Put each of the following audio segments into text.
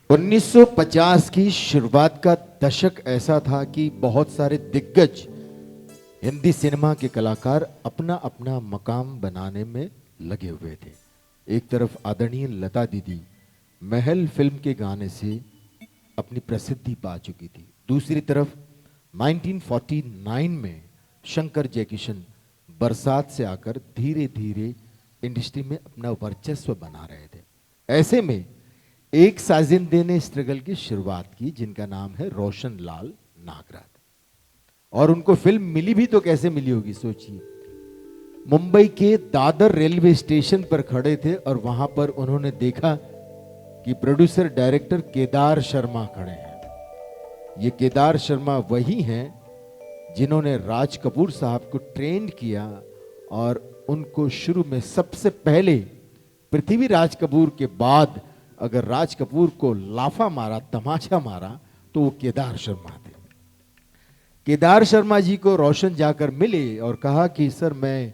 1950 की शुरुआत का दशक ऐसा था कि बहुत सारे दिग्गज हिंदी सिनेमा के कलाकार अपना अपना मकाम बनाने में लगे हुए थे। एक तरफ आदरणीय लता दीदी महल फिल्म के गाने से अपनी प्रसिद्धि पा चुकी थी, दूसरी तरफ 1949 में शंकर जयकिशन बरसात से आकर धीरे धीरे इंडस्ट्री में अपना वर्चस्व बना रहे थे। ऐसे में एक साजिंदे ने स्ट्रगल की शुरुआत की जिनका नाम है रोशन लाल नागराज, और उनको फिल्म मिली भी तो कैसे मिली होगी सोचिए। मुंबई के दादर रेलवे स्टेशन पर खड़े थे और वहां पर उन्होंने देखा कि प्रोड्यूसर डायरेक्टर केदार शर्मा खड़े हैं। ये केदार शर्मा वही हैं जिन्होंने राज कपूर साहब को ट्रेंड किया और उनको शुरू में सबसे पहले पृथ्वीराज कपूर के बाद अगर राज कपूर को लाफा मारा, तमाचा मारा, तो वो केदार शर्मा थे। केदार शर्मा जी को रोशन जाकर मिले और कहा कि सर मैं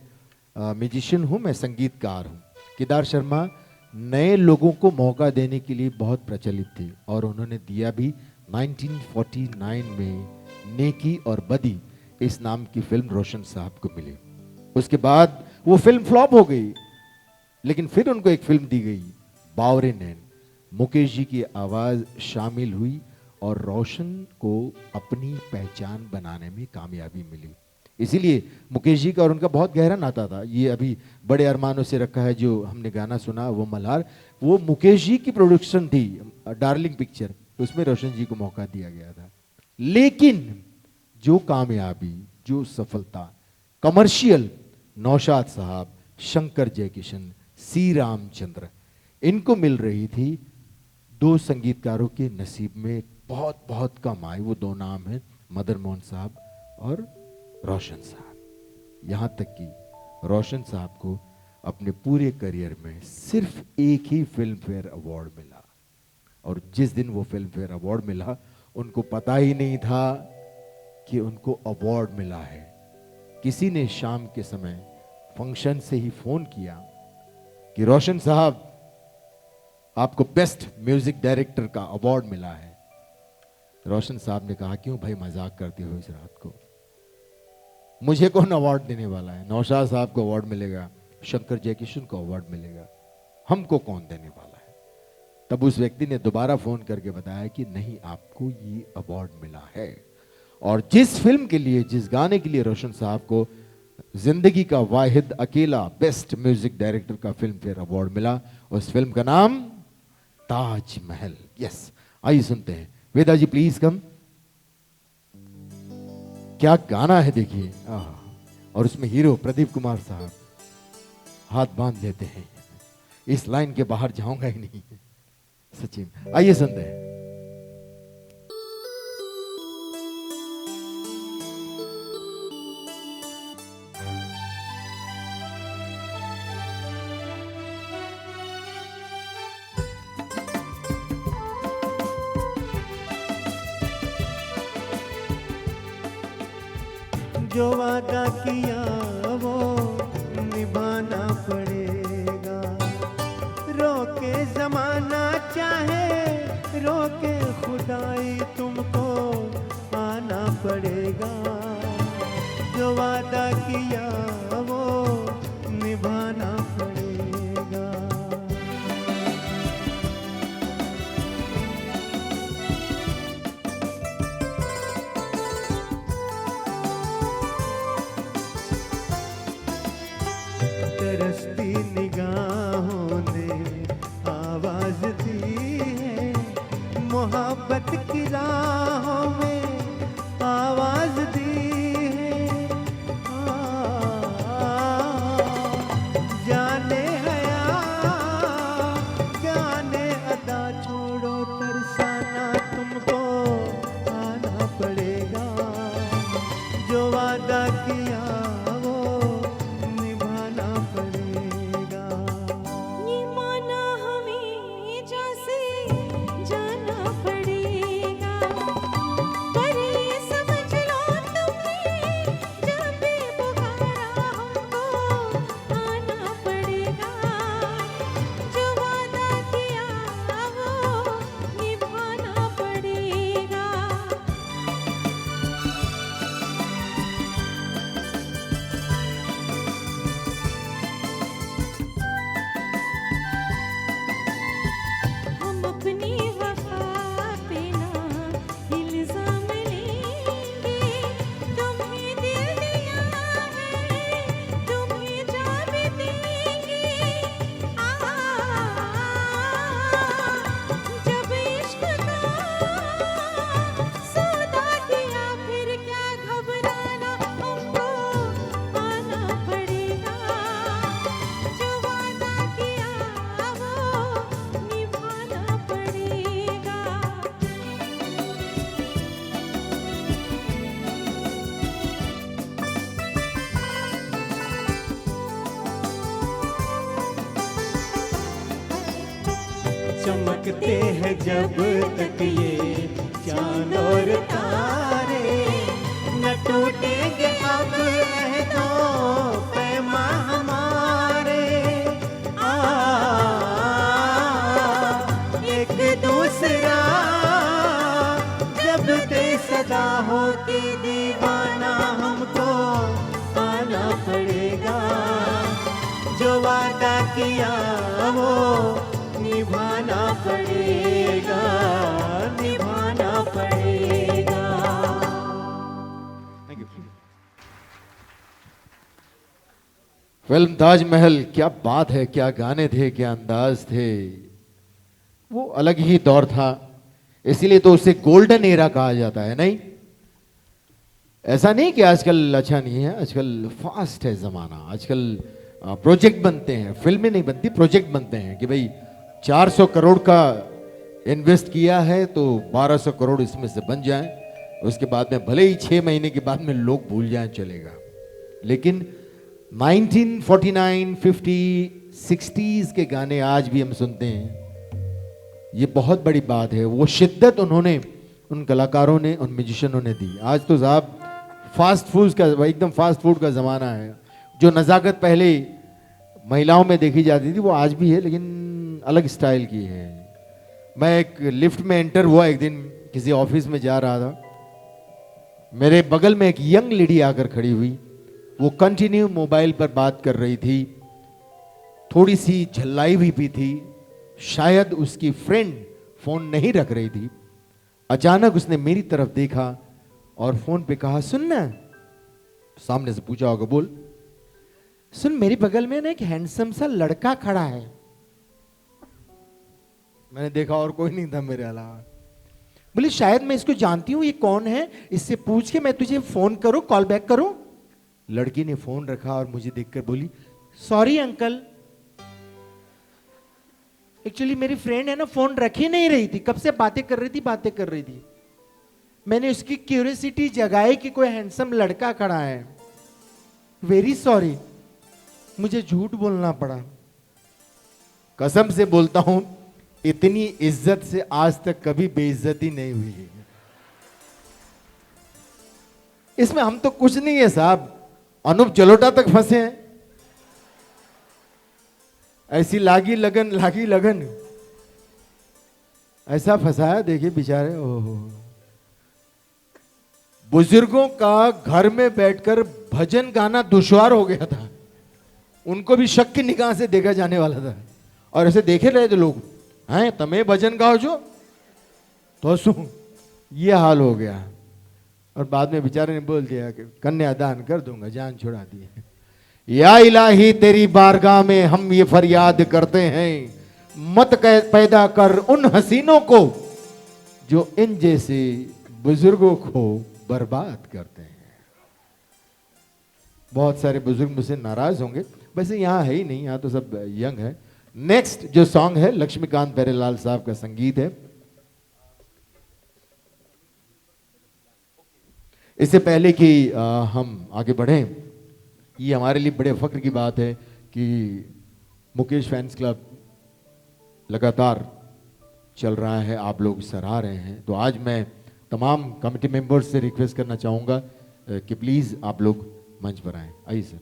म्यूजिशियन हूं, मैं संगीतकार हूं। केदार शर्मा नए लोगों को मौका देने के लिए बहुत प्रचलित थे और उन्होंने दिया भी। 1949 में नेकी और बदी इस नाम की फिल्म रोशन साहब को मिली। उसके बाद वो फिल्म फ्लॉप हो गई, लेकिन फिर उनको एक फिल्म दी गई बावरे नैन। मुकेश जी की आवाज शामिल हुई और रोशन को अपनी पहचान बनाने में कामयाबी मिली। इसीलिए मुकेश जी का और उनका बहुत गहरा नाता था। ये अभी बड़े अरमानों से रखा है जो हमने गाना सुना, वो मल्हार, वो मुकेश जी की प्रोडक्शन थी, डार्लिंग पिक्चर, उसमें रोशन जी को मौका दिया गया था। लेकिन जो कामयाबी, जो सफलता कमर्शियल नौशाद साहब, शंकर जयकिशन, सी रामचंद्र, इनको मिल रही थी, दो संगीतकारों के नसीब में बहुत बहुत कम आई। वो दो नाम हैं मदन मोहन साहब और रोशन साहब। यहां तक कि रोशन साहब को अपने पूरे करियर में सिर्फ एक ही फिल्म फेयर अवार्ड मिला, और जिस दिन वो फिल्म फेयर अवार्ड मिला उनको पता ही नहीं था कि उनको अवार्ड मिला है। किसी ने शाम के समय फंक्शन से ही फोन किया कि रोशन साहब आपको बेस्ट म्यूजिक डायरेक्टर का अवार्ड मिला है। रोशन साहब ने कहा क्यों भाई मजाक करते हो इस रात को, मुझे कौन अवार्ड देने वाला है? नौशाद साहब को अवार्ड मिलेगा, शंकर जयकिशन को अवार्ड मिलेगा, हमको कौन देने वाला है? तब उस व्यक्ति ने दोबारा फोन करके बताया कि नहीं, आपको ये अवार्ड मिला है। और जिस फिल्म के लिए, जिस गाने के लिए रोशन साहब को जिंदगी का वाहिद अकेला बेस्ट म्यूजिक डायरेक्टर का फिल्म फेयर अवार्ड मिला, उस फिल्म का नाम ताजमहल। यस, आइए सुनते हैं। वेदा जी प्लीज कम। क्या गाना है देखिए। और उसमें हीरो प्रदीप कुमार साहब हाथ बांध लेते हैं, इस लाइन के बाहर जाऊंगा ही नहीं, सचिन। आइए सुनते हैं। जो वादा किया वो निभाना पड़ेगा, रोके जमाना चाहे रोके खुदाई, तुमको आना पड़ेगा। जो वादा किया वो निभाना पड़ेगा। तरसती निगाहों ने आवाज दी है, मोहब्बत की राहों में आवाज दी है। जाने हया जाने अदा, छोड़ो तरसाना, तुमको आना पड़ेगा। जो वादा किया जाना पड़ेगा। चमकते हैं जब तक ये चांद और तारे, न टूटेंगे अब अहदों पैमां हमारे। एक दूसरा जब दे सदा हो कि दीवाना हमको आना पड़ेगा, जो वादा किया वो निभाना पड़ेगा, निभाना पड़ेगा। फिल्म ताजमहल, क्या बात है, क्या गाने थे, क्या अंदाज थे। वो अलग ही दौर था, इसीलिए तो उसे गोल्डन एरा कहा जाता है। नहीं, ऐसा नहीं कि आजकल अच्छा नहीं है, आजकल फास्ट है जमाना। आजकल प्रोजेक्ट बनते हैं, फिल्में नहीं बनती, प्रोजेक्ट बनते हैं कि भाई 400 करोड़ का इन्वेस्ट किया है तो 1200 करोड़ इसमें से बन जाए, उसके बाद में भले ही 6 महीने के बाद में लोग भूल जाएं, चलेगा। लेकिन 1949, 50, 60s के गाने आज भी हम सुनते हैं, ये बहुत बड़ी बात है। वो शिद्दत उन्होंने, उन कलाकारों ने, उन म्यूजिशियनों ने दी। आज तो साहब फास्ट फूड का, एकदम फास्ट फूड का ज़माना है। जो नज़ाकत पहले महिलाओं में देखी जाती थी वो आज भी है, लेकिन अलग स्टाइल की है। मैं एक लिफ्ट में एंटर हुआ एक दिन, किसी ऑफिस में जा रहा था। मेरे बगल में एक यंग लेडी आकर खड़ी हुई, वो कंटिन्यू मोबाइल पर बात कर रही थी, थोड़ी सी झल्लाई हुई भी थी, शायद उसकी फ्रेंड फोन नहीं रख रही थी। अचानक उसने मेरी तरफ देखा और फोन पे कहा, सुनना। सामने से पूछा होगा, बोल। सुन, मेरे बगल में ना एक हैंडसम सा लड़का खड़ा है। मैंने देखा और कोई नहीं था मेरे अलावा। बोली, शायद मैं इसको जानती हूं, ये कौन है, इससे पूछ के मैं तुझे फोन करूं, कॉल बैक करूं। लड़की ने फोन रखा और मुझे देखकर बोली, सॉरी अंकल, एक्चुअली मेरी फ्रेंड है ना, फोन रख ही नहीं रही थी, कब से बातें कर रही थी। मैंने उसकी क्यूरियोसिटी जगाई कि कोई हैंडसम लड़का खड़ा है। वेरी सॉरी, मुझे झूठ बोलना पड़ा। कसम से बोलता हूं, इतनी इज्जत से आज तक कभी बेइज्जती नहीं हुई है। इसमें हम तो कुछ नहीं है साहब, अनूप जलोटा तक फंसे हैं। ऐसी लागी लगन ऐसा फंसाया, देखिए बेचारे। ओहो, बुजुर्गों का घर में बैठकर भजन गाना दुश्वार हो गया था, उनको भी शक की निगाह से देखा जाने वाला था। और ऐसे देखे रहे थे लोग, हैं तमें भजन गाओ जो, तो सुन, ये हाल हो गया। और बाद में बेचारे ने बोल दिया कि कन्यादान कर दूंगा, जान छुड़ा दी। या इलाही तेरी बारगाह में हम ये फरियाद करते हैं, मत पैदा कर उन हसीनों को जो इन जैसे बुजुर्गों को बर्बाद करते हैं। बहुत सारे बुजुर्ग मुझसे नाराज होंगे, वैसे यहां है ही नहीं, यहां तो सब यंग है। नेक्स्ट जो सॉन्ग है, लक्ष्मीकांत प्यारेलाल साहब का संगीत है। इससे पहले कि हम आगे बढ़ें, ये हमारे लिए बड़े फख्र की बात है कि मुकेश फैंस क्लब लगातार चल रहा है, आप लोग सराह रहे हैं। तो आज मैं तमाम कमेटी मेंबर्स से रिक्वेस्ट करना चाहूँगा कि प्लीज़ आप लोग मंच पर आएँ। आइए सर।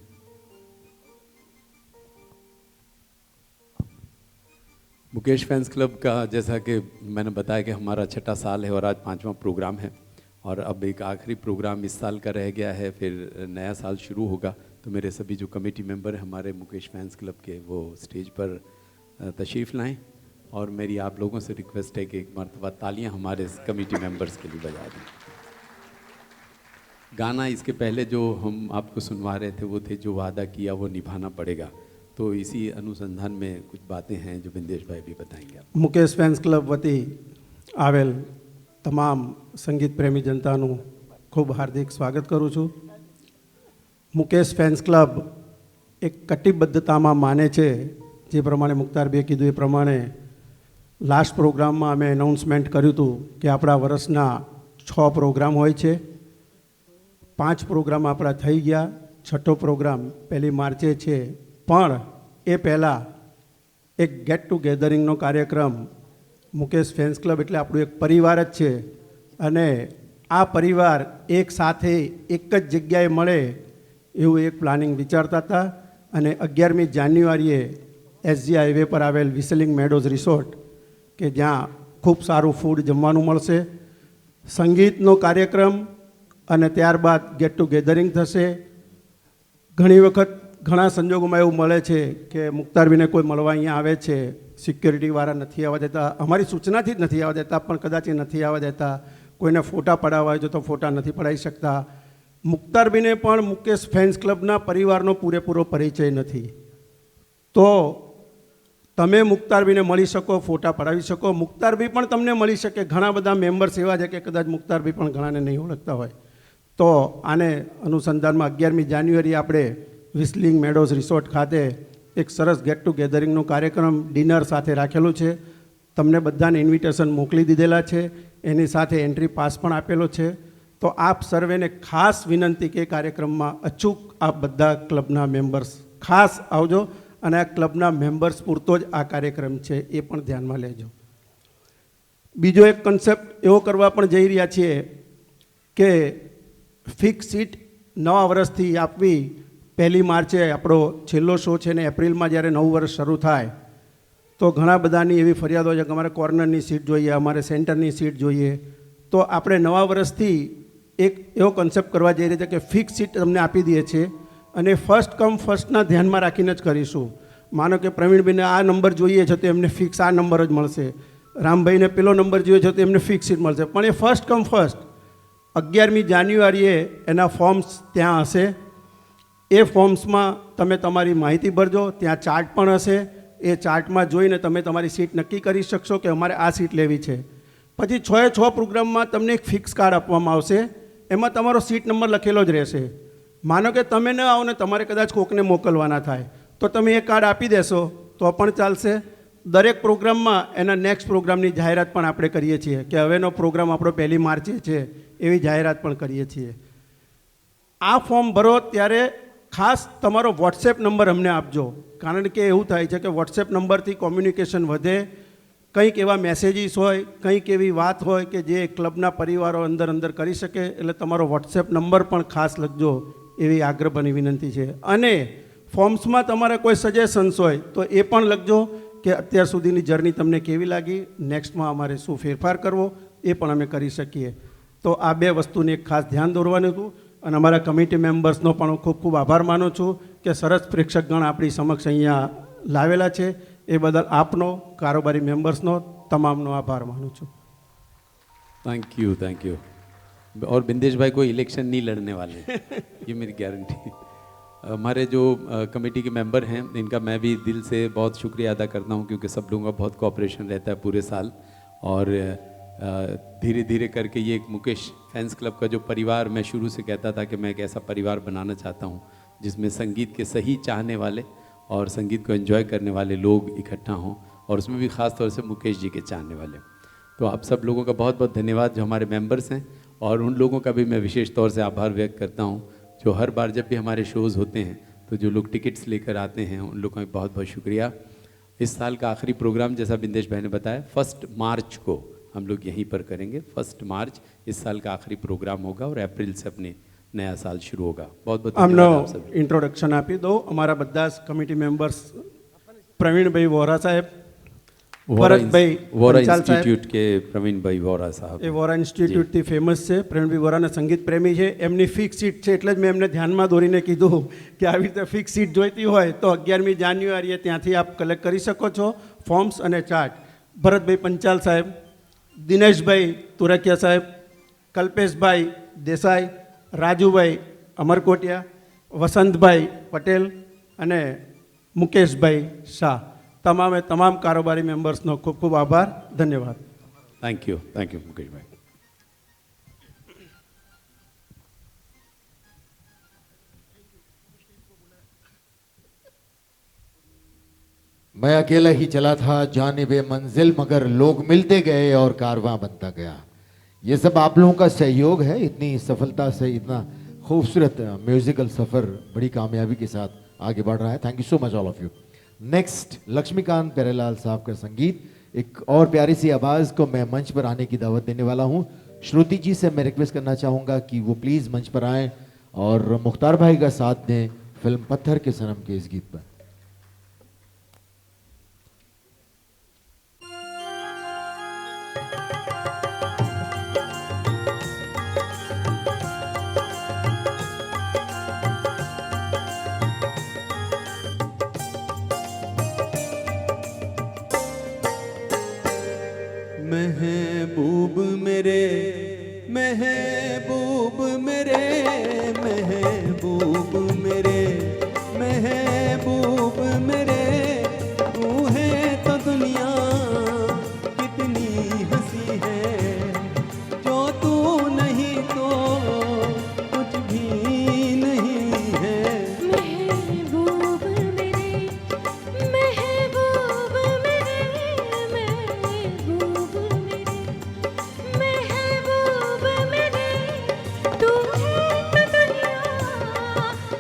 मुकेश फैंस क्लब का, जैसा कि मैंने बताया कि हमारा 6ठा साल है और आज 5वां प्रोग्राम है, और अब एक आखिरी प्रोग्राम इस साल का रह गया है, फिर नया साल शुरू होगा। तो मेरे सभी जो कमेटी मेंबर हैं हमारे मुकेश फैंस क्लब के, वो स्टेज पर तशरीफ़ लाएं। और मेरी आप लोगों से रिक्वेस्ट है कि एक मरतबा तालियां हमारे कमेटी मेंबर्स के लिए बजा दें। गाना इसके पहले जो हम आपको सुनवा रहे थे वो थे, जो वादा किया वो निभाना पड़ेगा। तो इसी अनुसंधान में कुछ बातें हैं जो बिंदेश भाई भी बताएंगे। मुकेश फैंस क्लब वती आवेल તમામ સંગીત પ્રેમી જનતાનું ખૂબ હાર્દિક સ્વાગત કરું છું। મુકેશ ફેન્સ ક્લબ એક કટિબદ્ધતામાં માને છે, જે પ્રમાણે મુખ્તારભાઈએ કીધું એ પ્રમાણે લાસ્ટ પ્રોગ્રામમાં અમે એનાઉન્સમેન્ટ કર્યું હતું કે આપણા વર્ષના 6 પ્રોગ્રામ હોય છે, 5 પ્રોગ્રામ આપણા થઈ ગયા, 6ठो પ્રોગ્રામ 1 માર્ચે છે। પણ એ પહેલાં એક ગેટ ટુગેધરિંગનો કાર્યક્રમ મુકેશ ફેન્સ ક્લબ એટલે આપણું એક પરિવાર જ છે અને આ પરિવાર એક સાથે એક જ જગ્યાએ મળે એવું એક પ્લાનિંગ વિચારતા હતા અને 11મી જાન્યુઆરીએ એસજી હાઈવે પર આવેલ વિસલિંગ મેડોઝ રિસોર્ટ કે જ્યાં ખૂબ સારું ફૂડ જમવાનું મળશે, સંગીતનો કાર્યક્રમ અને ત્યારબાદ ગેટ ટુ ગેધરિંગ થશે. ઘણી વખત ઘણા સંજોગોમાં એવું મળે છે કે મુખ્તારબીને કોઈ મળવા અહીંયા આવે છે, સિક્યોરિટીવાળા નથી આવવા દેતા, અમારી સૂચનાથી જ નથી આવવા દેતા, પણ કદાચ એ નથી આવવા દેતા. કોઈને ફોટા પડાવવા હોય તો ફોટા નથી પડાવી શકતા. મુખ્તારબીને પણ મુકેશ ફેન્સ ક્લબના પરિવારનો પૂરેપૂરો પરિચય નથી. તો તમે મુખ્તારબીને મળી શકો, ફોટા પડાવી શકો. મુખ્તારબી પણ તમને મળી શકે. ઘણા બધા મેમ્બર્સ એવા છે કે કદાચ મુખ્તારબી પણ ઘણાને નહીં ઓળખતા હોય. તો આને અનુસંધાનમાં 11મી જાન્યુઆરી આપણે વિસલિંગ મેડોઝ રિસોર્ટ ખાતે એક સરસ ગેટ ટુ ગેધરિંગનો કાર્યક્રમ ડિનર સાથે રાખેલું છે. તમને બધાને ઇન્વિટેશન મોકલી દીધેલા છે, એની સાથે એન્ટ્રી પાસ પણ આપેલો છે. તો આપ સર્વેને ખાસ વિનંતી કે કાર્યક્રમમાં અચૂક આપ બધા ક્લબના મેમ્બર્સ ખાસ આવજો અને આ ક્લબના મેમ્બર્સ પૂરતો જ આ કાર્યક્રમ છે એ પણ ધ્યાનમાં લેજો. બીજો એક કન્સેપ્ટ એવો કરવા પણ જઈ રહ્યા છીએ કે ફિક્સ સીટ નવા વર્ષથી આપવી. 1 માર્ચે આપણો છેલ્લો શો છે ને એપ્રિલમાં જ્યારે નવું વર્ષ શરૂ થાય તો ઘણા બધાની એવી ફરિયાદો છે કે અમારે કોર્નરની સીટ જોઈએ, અમારે સેન્ટરની સીટ જોઈએ. તો આપણે નવા વર્ષથી એક એવો કન્સેપ્ટ કરવા જઈ રહ્યા છે કે ફિક્સ સીટ તમને આપી દઈએ છીએ અને ફર્સ્ટ કમ ફર્સ્ટના ધ્યાનમાં રાખીને જ કરીશું. માનો કે પ્રવીણભાઈને આ નંબર જોઈએ છે તો એમને ફિક્સ આ નંબર જ મળશે, રામભાઈને પેલો નંબર જોઈએ છે તો એમને ફિક્સ સીટ મળશે. પણ એ ફર્સ્ટ કમ ફર્સ્ટ 11મી જાન્યુઆરીએ એના ફોર્મ્સ ત્યાં હશે. એ ફોર્મ્સમાં તમે તમારી માહિતી ભરજો. ત્યાં ચાર્ટ પણ હશે. એ ચાર્ટમાં જોઈને તમે તમારી સીટ નક્કી કરી શકશો કે અમારે આ સીટ લેવી છે. પછી 6 પ્રોગ્રામમાં તમને એક ફિક્સ કાર્ડ આપવામાં આવશે. એમાં તમારો સીટ નંબર લખેલો જ રહેશે. માનો કે તમે ન આવો ને તમારે કદાચ કોકને મોકલવાના થાય તો તમે એ કાર્ડ આપી દેશો તો પણ ચાલશે. દરેક પ્રોગ્રામમાં એના નેક્સ્ટ પ્રોગ્રામની જાહેરાત પણ આપણે કરીએ છીએ કે હવેનો પ્રોગ્રામ આપણો 1 માર્ચે છે એવી જાહેરાત પણ કરીએ છીએ. આ ફોર્મ ભરો ત્યારે ખાસ તમારો વોટ્સએપ નંબર અમને આપજો, કારણ કે એવું થાય છે કે વોટ્સએપ નંબરથી કોમ્યુનિકેશન વધે. કંઈક એવા મેસેજીસ હોય, કંઈક એવી વાત હોય કે જે ક્લબના પરિવારો અંદર કરી શકે. એટલે તમારો વોટ્સએપ નંબર પણ ખાસ લખજો એવી આગ્રહભરી વિનંતી છે. અને ફોર્મ્સમાં તમારા કોઈ સજેશન્સ હોય તો એ પણ લખજો કે અત્યાર સુધીની જર્ની તમને કેવી લાગી, નેક્સ્ટમાં અમારે શું ફેરફાર કરવો એ પણ અમે કરી શકીએ. તો આ 2 વસ્તુને એક ખાસ ધ્યાન દોરવાનું હતું. અને અમારા કમિટી મેમ્બર્સનો પણ હું ખૂબ ખૂબ આભાર માનું છું કે સરસ પ્રેક્ષકગણ આપણી સમક્ષ અહીંયા લાવેલા છે. એ બદલ આપનો, કારોબારી મેમ્બર્સનો તમામનો આભાર માનું છું. Thank you. और बिंदेश भाई कोई इलेक्शन नहीं लड़ने वाले ये मेरी गारंटी. हमारे जो कमेटी के मेंबर हैं इनका मैं भी दिल से बहुत शुक्रिया अदा करता हूं क्योंकि सब लोगों का बहुत कोऑपरेशन रहता है पूरे साल. और धीरे धीरे करके ये एक मुकेश फैंस क्लब का जो परिवार मैं शुरू से कहता था कि मैं एक ऐसा परिवार बनाना चाहता हूँ जिसमें संगीत के सही चाहने वाले और संगीत को एंजॉय करने वाले लोग इकट्ठा हों, और उसमें भी ख़ास तौर से मुकेश जी के चाहने वाले. तो आप सब लोगों का बहुत बहुत धन्यवाद जो हमारे मेंबर्स हैं, और उन लोगों का भी मैं विशेष तौर से आभार व्यक्त करता हूँ जो हर बार जब भी हमारे शोज़ होते हैं तो जो लोग टिकट्स लेकर आते हैं उन लोगों का बहुत बहुत शुक्रिया. इस साल का आखिरी प्रोग्राम जैसा बिंदेश भाई ने बताया 1 मार्च को हम लोग यहीं पर करेंगे. 1 मार्च इस साल का आखिरी प्रोग्राम होगा और अप्रैल से अपने नया साल शुरू होगा. बहुत बहुत આમનો धन्यवाद आप सब. ઇન્ટ્રોડક્શન આપી દો. અમારા બધા જ કમિટી મેમ્બર્સ પ્રવીણભાઈ વોરા સાહેબ, ભરતભાઈ वोरा પંચાલ સાહેબ, इंस्टीट्यूट के प्रवीण भाई वोरा साहब. એ વોરા ઇન્સ્ટિટ્યૂટથી ફેમસ છે. પ્રવીણભાઈ વોરાના સંગીત પ્રેમી છે. એમની ફિક્સ સીટ છે એટલે જ મેં એમને ધ્યાનમાં દોરીને કીધું કે આવી રીતે ફિક્સ સીટ જોઈતી હોય તો 11મી જાન્યુઆરીએ ત્યાંથી આપ કલેક્ટ કરી શકો છો ફોર્મ્સ અને ચાર્ટ. ભરતભાઈ પંચાલ સાહેબ, દિનેશભાઈ તુરકિયા સાહેબ, કલ્પેશભાઈ દેસાઈ, રાજુભાઈ અમરકોટિયા, વસંતભાઈ પટેલ અને મુકેશભાઈ શાહ, તમામે તમામ કારોબારી મેમ્બર્સનો ખૂબ ખૂબ આભાર. ધન્યવાદ. थैंक यू मुकेश भाई. मैं अकेला ही चला था जानिबे मंजिल, मगर लोग मिलते गए और कारवां बनता गया. ये सब आप लोगों का सहयोग है. इतनी सफलता से इतना खूबसूरत म्यूजिकल सफर बड़ी कामयाबी के साथ आगे बढ़ रहा है. Thank you so much all of you. Next Laxmikant Pyarelal साहब का संगीत एक और प्यारी सी आवाज को मैं मंच पर आने की दावत देने वाला हूं। श्रुति जी से मैं रिक्वेस्ट करना चाहूंगा कि वो प्लीज मंच पर आएं और मुख्तार भाई का साथ दें फिल्म पत्थर के सनम के इस गीत पर। महबूब मेरे महबूब मेरे महबूब मेरे महबूब मेरे, तू है तो दुनिया कितनी हंसी है, जो तू नहीं तो कुछ भी नहीं है। महबूब मेरे महबूब मेरे महबूब मेरे महबूब मेरे, तू है तो दुनिया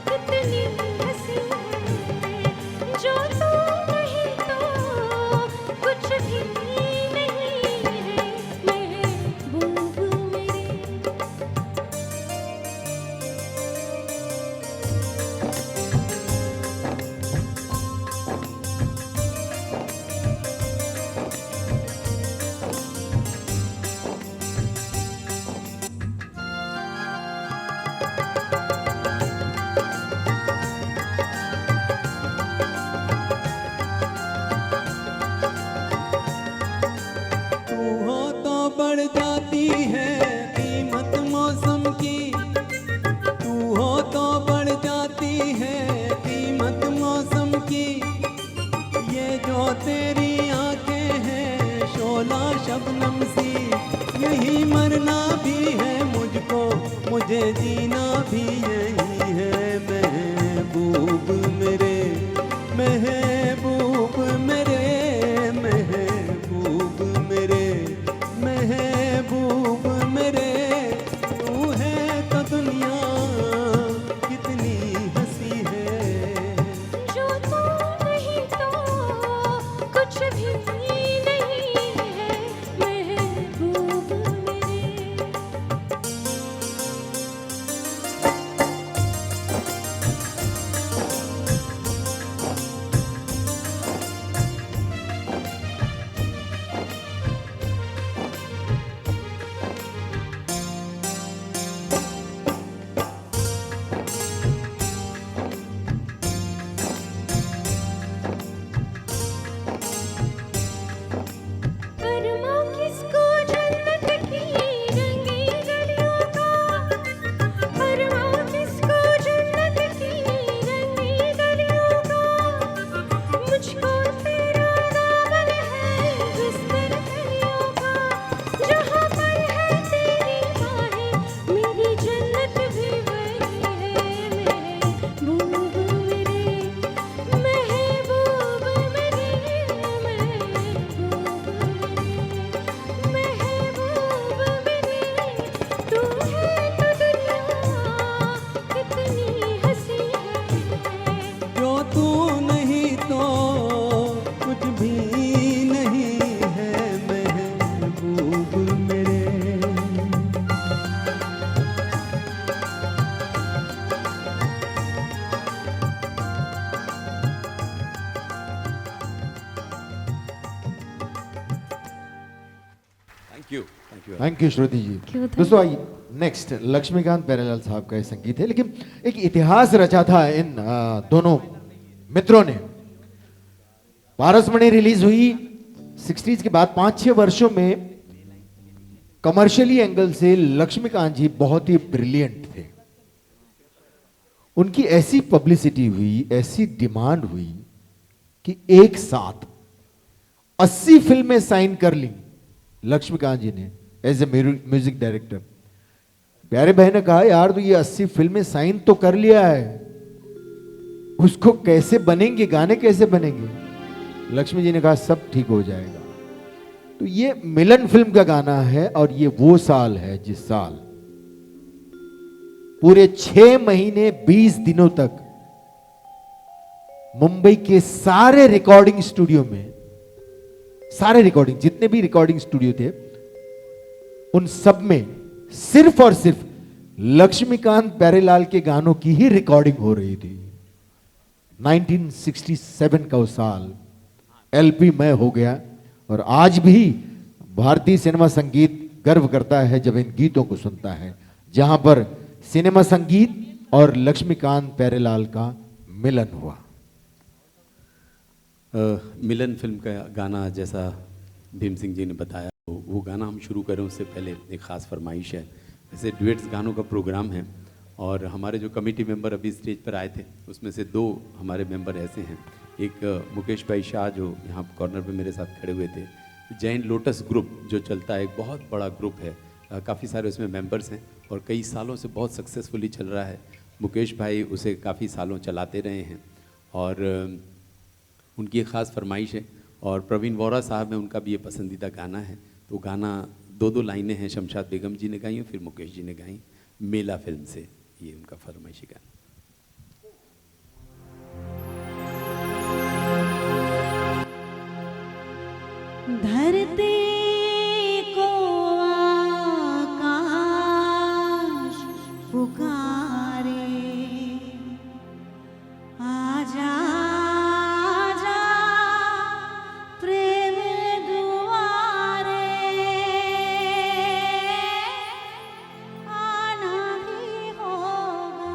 कितनी हंसी है, जो तू नहीं तो कुछ भी नहीं है। महबूब मेरे तू हो तो बढ़ जाती है कीमत मौसम की, तू हो तो बढ़ जाती है कीमत मौसम की, ये जो तेरी आंखें हैं शोला शबनम सी, यही मरना भी है मुझको, मुझे जीना भी यही है। महबूब मेरे महबूब मेरे महबूब मेरे महबूब मेरे, तू है तो दुनिया कितनी हंसी है, जो तू नहीं तो कुछ भी नहीं है। महबूब मेरे अरमा किसको जन्नत की रंगी गलियों का, अरमा किसको जन्नत की रंगी गलियों का, मुझको तेरा दामन है बिस्तर गलियों का, जहाँ पर है तेरी बाहें मेरी जन्नत भी वही है। महबूब मेरे महबूब मेरे महबूब मेरे, तू है तो दुनिया कितनी हंसी है, जो तू नहीं तो कुछ भी नहीं है। महबूब मेरे thank you thank you Shruti ji. Thank you. दोस्तों आइए नेक्स्ट लक्ष्मीकांत प्यारेलाल साहब का ये संगीत है, लेकिन एक इतिहास रचा था इन दोनों मित्रों ने। पारसमणि रिलीज हुई 60s के बाद 5-6 वर्षों में कमर्शियली एंगल से लक्ष्मीकांत जी बहुत ही ब्रिलियंट थे। उनकी ऐसी पब्लिसिटी हुई, ऐसी डिमांड हुई कि एक साथ 80 फिल्में साइन कर ली लक्ष्मीकांत जी ने एज ए म्यूजिक डायरेक्टर। प्यारे भाई ने कहा यार तो ये 80 फिल्में साइन तो कर लिया है, उसको कैसे बनेंगे गाने, कैसे बनेंगे? लक्ष्मी जी ने कहा सब ठीक हो जाएगा। तो ये मिलन फिल्म का गाना है और ये वो साल है जिस साल पूरे 6 महीने 20 दिनों तक मुंबई के सारे रिकॉर्डिंग स्टूडियो में सारे रिकॉर्डिंग, जितने भी रिकॉर्डिंग स्टूडियो थे, उन सब में सिर्फ और सिर्फ लक्ष्मीकांत प्यारेलाल के गानों की ही रिकॉर्डिंग हो रही थी। 1967 का वो साल एलपी मय हो गया, और आज भी भारतीय सिनेमा संगीत गर्व करता है जब इन गीतों को सुनता है, जहां पर सिनेमा संगीत और लक्ष्मीकांत प्यारेलाल का मिलन हुआ। मिलन फिल्म का गाना, जैसा भीम सिंह जी ने बताया, वो गाना हम शुरू करें उससे पहले एक ख़ास फरमाइश है। वैसे ड्यूएट्स गानों का प्रोग्राम है, और हमारे जो कमेटी मेंबर अभी स्टेज पर आए थे उसमें से 2 हमारे मेंबर ऐसे हैं। एक मुकेश भाई शाह जो यहाँ कॉर्नर पे मेरे साथ खड़े हुए थे। जैन लोटस ग्रुप जो चलता है, एक बहुत बड़ा ग्रुप है, काफ़ी सारे उसमें मेंबर्स हैं और कई सालों से बहुत सक्सेसफुली चल रहा है। मुकेश भाई उसे काफ़ी सालों चलाते रहे हैं, और उनकी एक ख़ास फरमाइश है, और प्रवीण वोरा साहब में उनका भी ये पसंदीदा गाना है। तो गाना 2 लाइनें हैं, शमशाद बेगम जी ने गाई और फिर मुकेश जी ने गाई, मेला फिल्म से, ये उनका फरमाइशी गाना। धरती को आकाश पुकारे, आजा आजा प्रेम दुआरे, आना ही होगा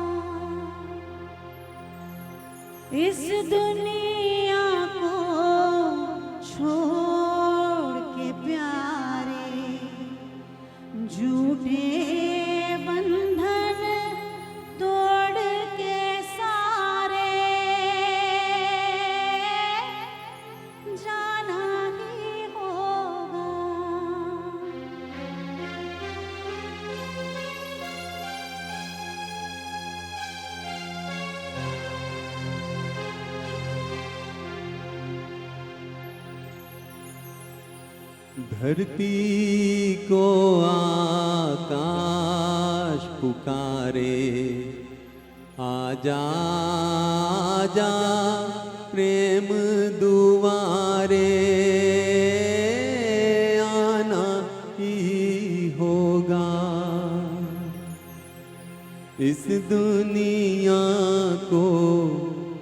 इस दुनिया को छोड़ के प्यारे, झूठे बंधन तोड़ के सारे, जाना ही होगा। धरती को आकाश पुकारे, आजा आजा प्रेम दुआरे, आना ही होगा इस दुनिया को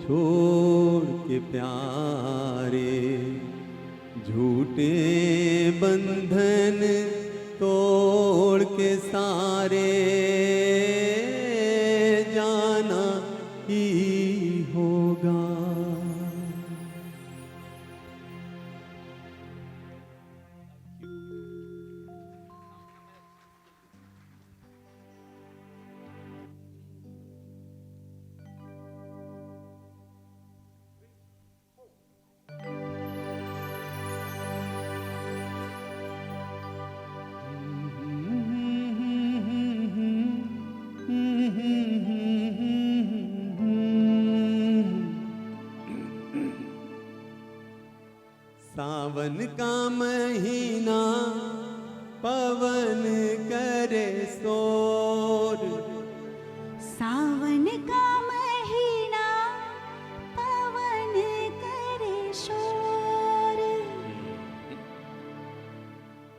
छोड़ के प्यारे, झूठे बंधन तोड़ के सारे, जाना ही होगा। सावन का महीना पवन करे शोर, सावन का महीना पवन करे शोर,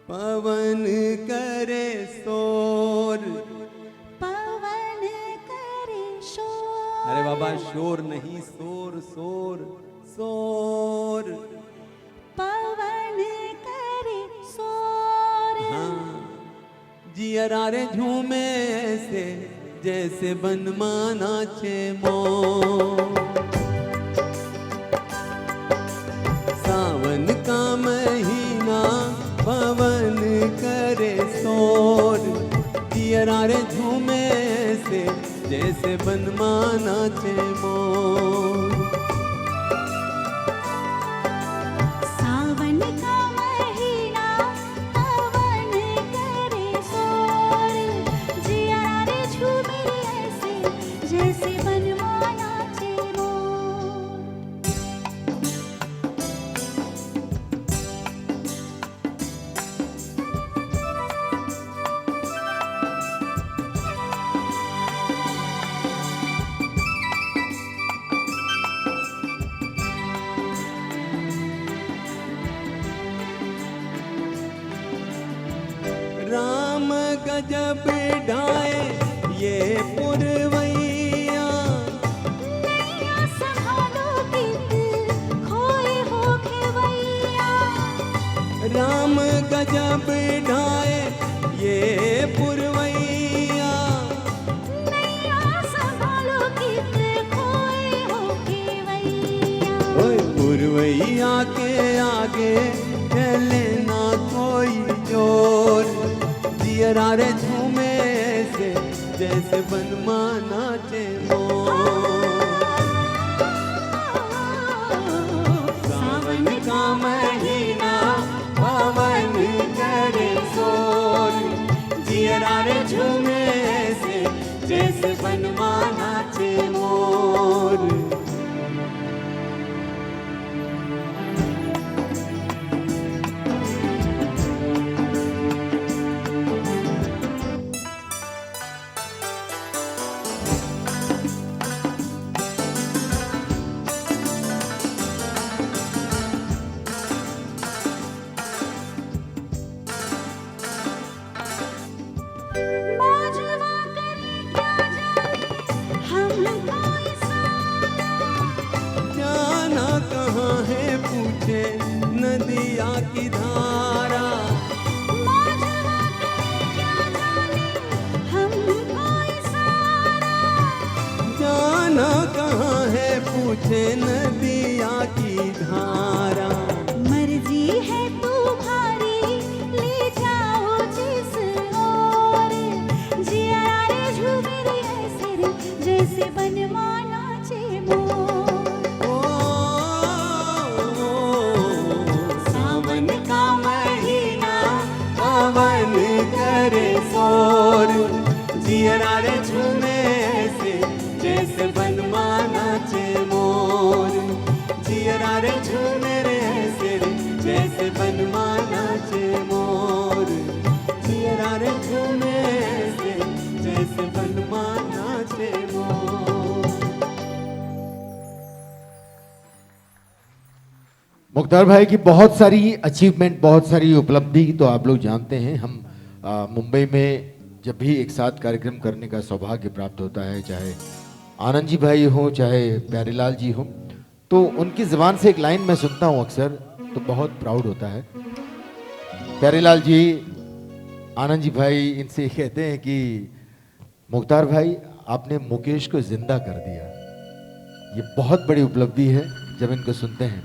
पवन करे शोर। पवन करे शोर। अरे बाबा, शोर नहीं, शोर शोर शोर। पवन करे शोर। हाँ, जियरा रे झूमे ऐसे जैसे बनमाना चे मोर। सावन का महीना पवन करे शोर, जियरा रे झूमे ऐसे जैसे बनमाना चे मोर। सावन का महीना पवन करे शोर, जिया रे झूमे ऐसे जैसे बनमाना चे मोर। गजब ढाए ये पुरवैया, नैया संभालो गीत खोए हो खेवैया। राम गजब ढाए ये पुरवैया, नैया संभालो गीत खोए हो खेवैया। ओए पुरवैया के आगे चले ना कोई जोर, जियरा रे झूमे से जैसे बनवा नाचे मोर। सावन का महीना पवन करे शोर, जियरा रे झूमे से जैसे बनवा नाचे मोर। मौजवा करे क्या जाने हमको इशारा। जाना कहाँ है पूछे नदिया की धारा, मौजवा करे क्या जाने हमको इशारा। जाना कहाँ है पूछे नदिया की धारा। मर्जी है तुम्हारी ले जाओ जिस ओर, जिया रे झूमे रे ऐसे रे जैसे बनवा नाचे मोर। ओ, सावन का महीना पवन करे शोर, जियरा रे झूमे से जैसे बनवा नाचे मोर। जियरा रे झूमे रे ऐसे रे जैसे बनवा नाचे मोर। जियरा रे झूमे से जैसे बनवा नाचे मोर। मुख्तार भाई की बहुत सारी अचीवमेंट, बहुत सारी उपलब्धि तो आप लोग जानते हैं। हम मुंबई में जब भी एक साथ कार्यक्रम करने का सौभाग्य प्राप्त होता है, चाहे आनंद जी भाई हो चाहे प्यारेलाल जी हो, तो उनकी ज़बान से एक लाइन मैं सुनता हूँ अक्सर, तो बहुत प्राउड होता है। प्यारेलाल जी, आनंद जी भाई इनसे कहते हैं कि मुख्तार भाई आपने मुकेश को जिंदा कर दिया। ये बहुत बड़ी उपलब्धि है जब इनको सुनते हैं।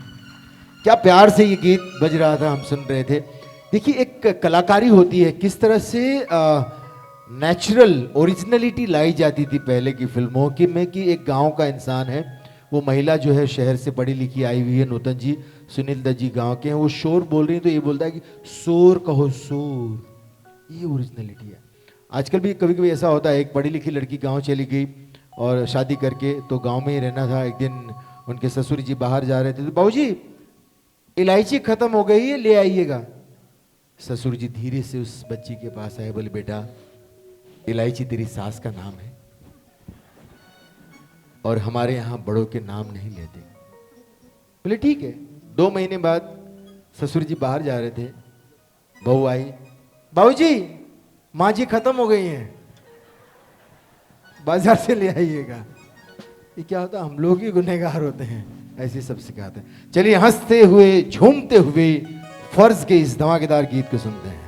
क्या प्यार से ये गीत बज रहा था, हम सुन रहे थे। देखिए एक कलाकारी होती है, किस तरह से नेचुरल ओरिजिनलिटी लाई जाती थी पहले की फिल्मों की में, कि एक गांव का इंसान है, वो महिला जो है शहर से पढ़ी लिखी आई हुई है, नूतन जी, सुनील दत्त जी गांव के हैं, वो शोर बोल रही है तो ये बोलता है कि शोर कहो शोर। ये ओरिजिनलिटी है। आजकल भी कभी कभी ऐसा होता है, एक पढ़ी लिखी लड़की गाँव चली गई और शादी करके, तो गाँव में ही रहना था। एक दिन उनके ससुर जी बाहर जा रहे थे, तो बाबूजी इलायची खत्म हो गई है, ले आइएगा। ससुर जी धीरे से उस बच्ची के पास आए, बोले बेटा इलायची तेरी सास का नाम है और हमारे यहाँ बड़ों के नाम नहीं लेते। बोले ठीक है। 2 महीने बाद ससुर जी बाहर जा रहे थे, बहू आई, बाबूजी माँ जी खत्म हो गई हैं, बाजार से ले आइएगा। ये क्या होता है, हम लोग ही गुनहगार होते हैं, ऐसे सब सिखाते हैं। चलिए हंसते हुए झूमते हुए फर्ज के इस धमाकेदार गीत को सुनते हैं।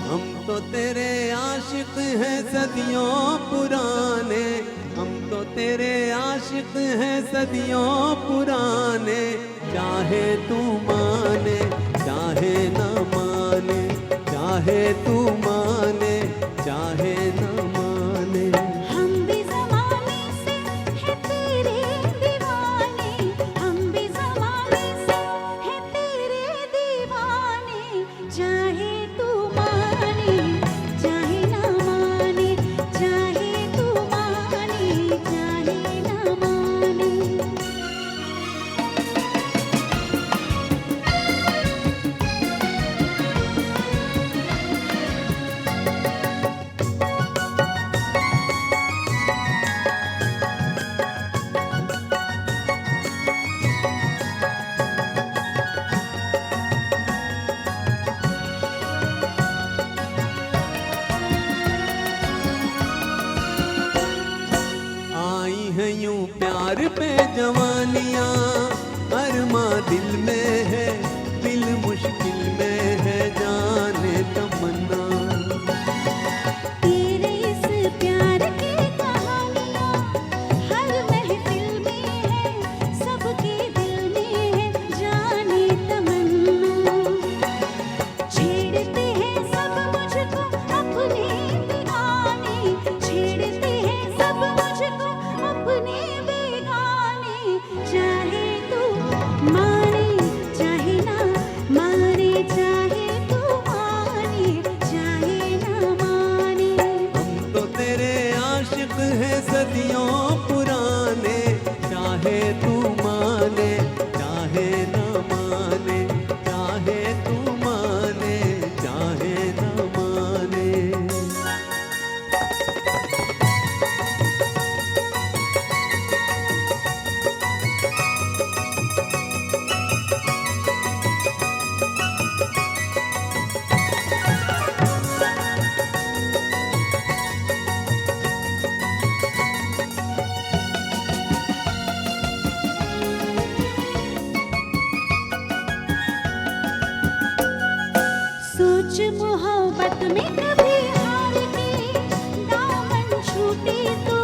हम तो तेरे आशिक हैं सदियों पुराने, हम तो तेरे आशिक हैं सदियों पुराने। चाहे तू माने चाहे न माने, चाहे तू माने चाहे न माने। हम भी ज़माने से हैं तेरे दीवाने, हम भी ज़माने से हैं तेरे प्यार पे जवानियां, अरमा दिल में है, दिल मुश्किल में है, जाने तमन्ना। तेरे इस प्यार की कहानियाँ हर महफिल में है, सबके दिल में है, जाने तमन्ना। छेड़ते हैं सब मुझको अपने बेगाने, छेड़ते हैं सब मुझको अपने बेगाने। चाहे तू माने चाहे ना माने, चाहे तू माने चाहे ना माने। हम तो तेरे आशिक हैं सदियों पुराने, चाहे तू माने चाहे न माने, चाहे तू माने चाहे न माने। सोच मोहब्बत में कभी हार के दामन छूटे तो,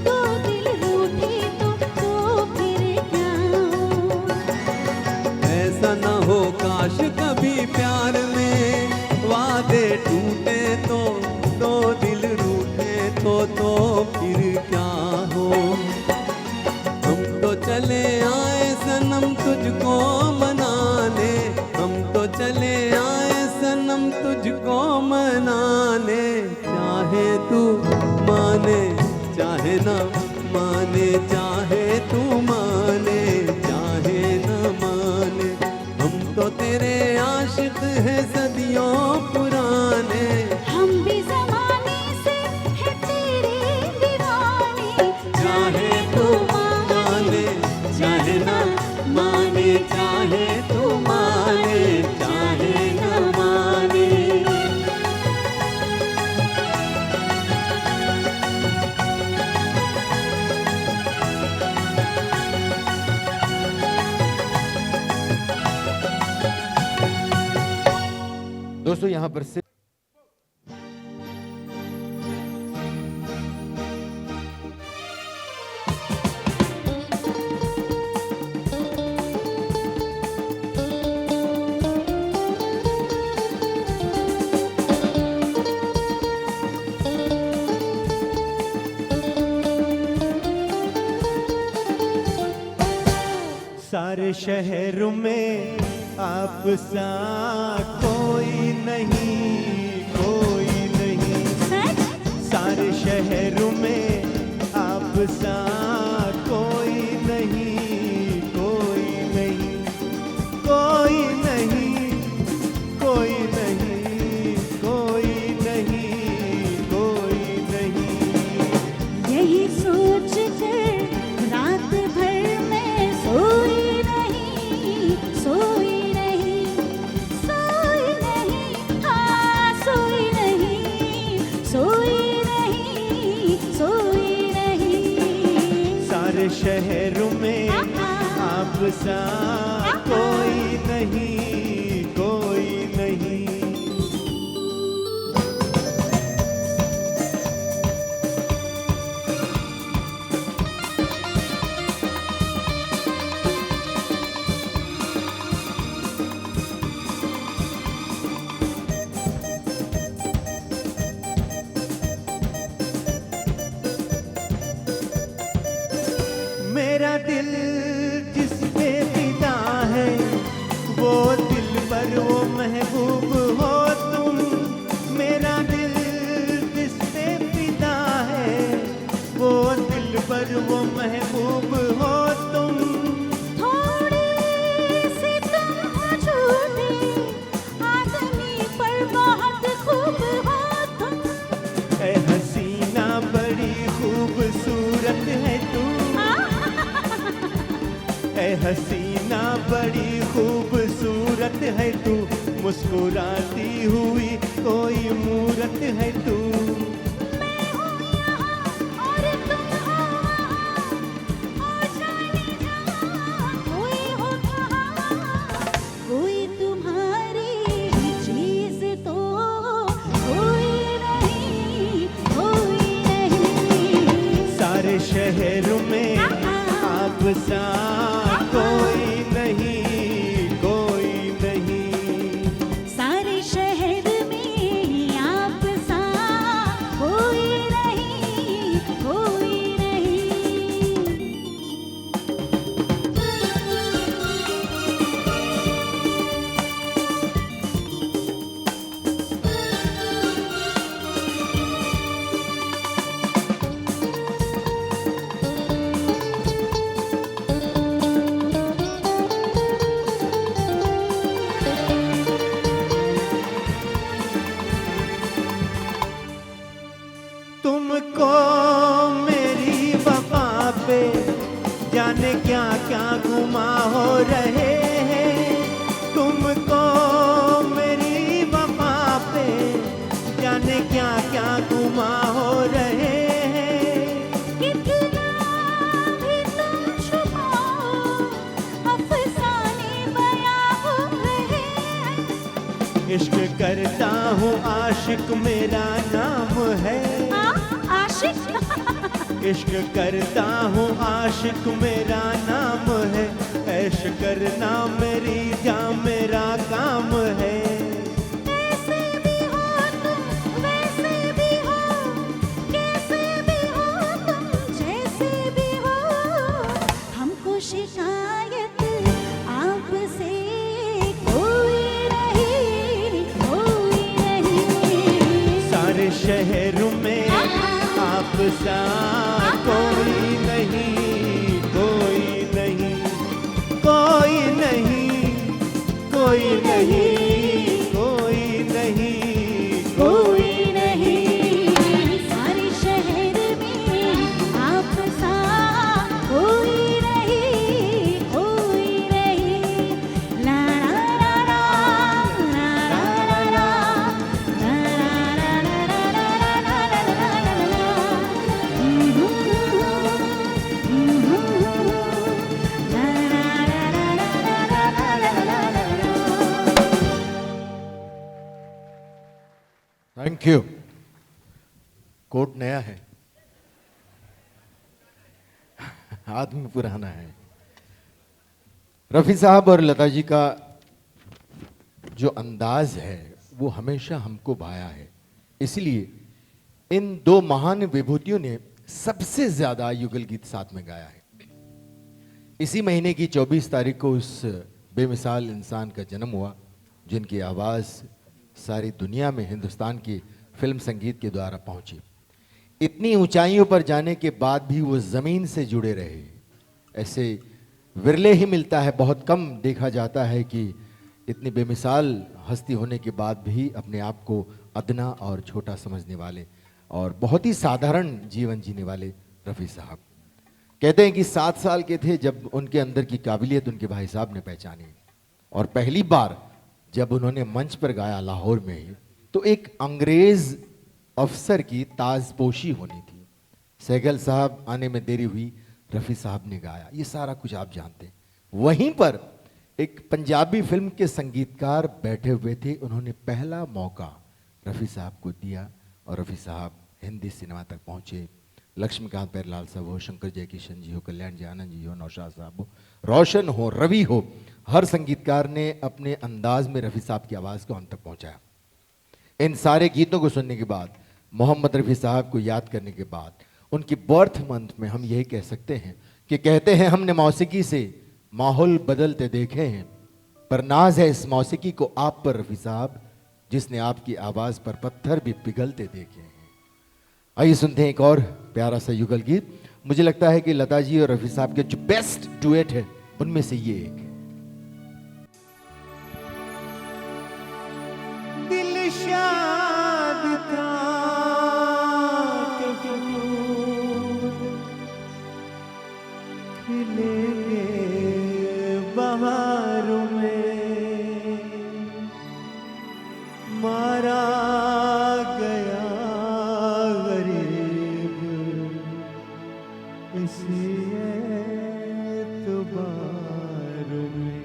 दो दिल रूठे तो फिर क्या हो। ऐसा न हो काश कभी प्यार में वादे टूटे तो, दो दिल रूठे तो फिर क्या हो। हम तो चले आए सनम तुझको मनाने, हम तो चले आए सनम तुझको मनाने। चाहे तू माने चाहे न माने, चाहे तू माने चाहे न माने। हम तो तेरे आशिक हैं सदियों पुराने, हम भी ज़माने से हैं तेरे दीवाने। चाहे तू माने चाहे न माने, चाहे तू माने चाहे न माने। दोस्तों यहाँ पर से सारे शहर में आप सा कोई नहीं, कोई नहीं। सच सारे शहर में आप सा कोई नहीं, कोई नहीं, कोई नहीं, कोई नहीं, कोई नहीं, कोई नहीं। यही सोच कर रात भर मैं सोई नहीं, सोई नहीं, सोई नहीं, हाँ सोई नहीं, सोई नहीं, सोई नहीं। सारे शहर में आप सा कोई नहीं, कोई नहीं। मेरा दिल जिस पे फिदा है, वो दिल पर वो महबूब हो तुम। मेरा दिल जिस पे फिदा है, वो दिल पर वो महबूब हो तुम। थोड़ी सी तुम हो झूठी, आदमी पर बहुत खूब हो तुम। ऐ हसीना बड़ी खूबसूरत है तू, ऐ हसीना बड़ी खूबसूरत है तू। मुस्कुराती हुई कोई मूरत है तू। मैं हूँ यहाँ और तुम हो वहाँ, और सारे शहर में आप सा कोई नहीं, कोई नहीं। सारे शहर में आप सा कोई नहीं, कोई नहीं। तुमको मेरी वफा पे जाने क्या क्या गुमा हो रहे हैं। तुमको मेरी वफा पे जाने क्या क्या गुमा हो रहे हैं। कितना भी तुम छुपाओ, अफसाने बयां हो रहे हैं। इश्क करता हूँ आशिक मेरा नाम है। आशिक इश्क करता हूँ आशिक मेरा नाम है। ऐश करना मेरी जान मेरा काम है। कैसे भी हो तुम, वैसे भी हो, कैसे भी हो तुम, जैसे भी हो, हमको शिकायत आपसे कोई नहीं, कोई नहीं। सारे शहर में आप सा कोई नहीं, कोई नहीं, कोई नहीं, कोई नहीं, कोई नहीं, कोई नहीं। सारे शहर में आप सा कोई नहीं, कोई नहीं। ला ला ला ला, ला ला ला ला, ला ला ला ला ला ला ला ला ला ला। Thank you. कोट नया है, आदमी पुराना है। रफ़ी साहब और लता जी का जो अंदाज है वो हमेशा हमको भाया है। इसलिए इन दो महान विभूतियों ने सबसे ज्यादा युगल गीत साथ में गाया है। इसी महीने की 24 तारीख को उस बेमिसाल इंसान का जन्म हुआ जिनकी आवाज सारी दुनिया में हिंदुस्तान की फिल्म संगीत के द्वारा पहुंची। इतनी ऊंचाइयों पर जाने के बाद भी वो जमीन से जुड़े रहे। ऐसे विरले ही मिलता है, बहुत कम देखा जाता है कि इतनी बेमिसाल हस्ती होने के बाद भी अपने आप को अदना और छोटा समझने वाले और बहुत ही साधारण जीवन जीने वाले रफ़ी साहब। कहते हैं कि 7 साल के थे जब उनके अंदर की काबिलियत उनके भाई साहब ने पहचानी और पहली बार जब उन्होंने मंच पर गाया लाहौर में ही, तो एक अंग्रेज अफसर की ताजपोशी होनी थी। सहगल साहब आने में देरी हुई, रफ़ी साहब ने गाया, ये सारा कुछ आप जानते हैं। वहीं पर एक पंजाबी फिल्म के संगीतकार बैठे हुए थे, उन्होंने पहला मौका रफ़ी साहब को दिया और रफ़ी साहब हिंदी सिनेमा तक पहुंचे। लक्ष्मीकांत प्यारेलाल साहब हो, शंकर जयकिशन जी हो, कल्याण जी आनंद जी हो, नौशाद साहब हो, रोशन हो, रवि हो, हर संगीतकार ने अपने अंदाज में रफ़ी साहब की आवाज़ को हम तक पहुंचाया। इन सारे गीतों को सुनने के बाद, मोहम्मद रफ़ी साहब को याद करने के बाद, उनकी बर्थ मंथ में हम यही कह सकते हैं कि कहते हैं हमने मौसीकी से माहौल बदलते देखे हैं, पर नाज है इस मौसीकी को आप पर रफ़ी साहब, जिसने आपकी आवाज़ पर पत्थर भी पिघलते देखे हैं। आइए सुनते हैं एक और प्यारा सा युगल गीत। मुझे लगता है कि लता जी और रफ़ी साहब के जो बेस्ट डुएट है उनमें से ये एक है। दिल शाद था कि फूल खिलेंगे बहारों में, मारा गया गरीब इसी एतबार में।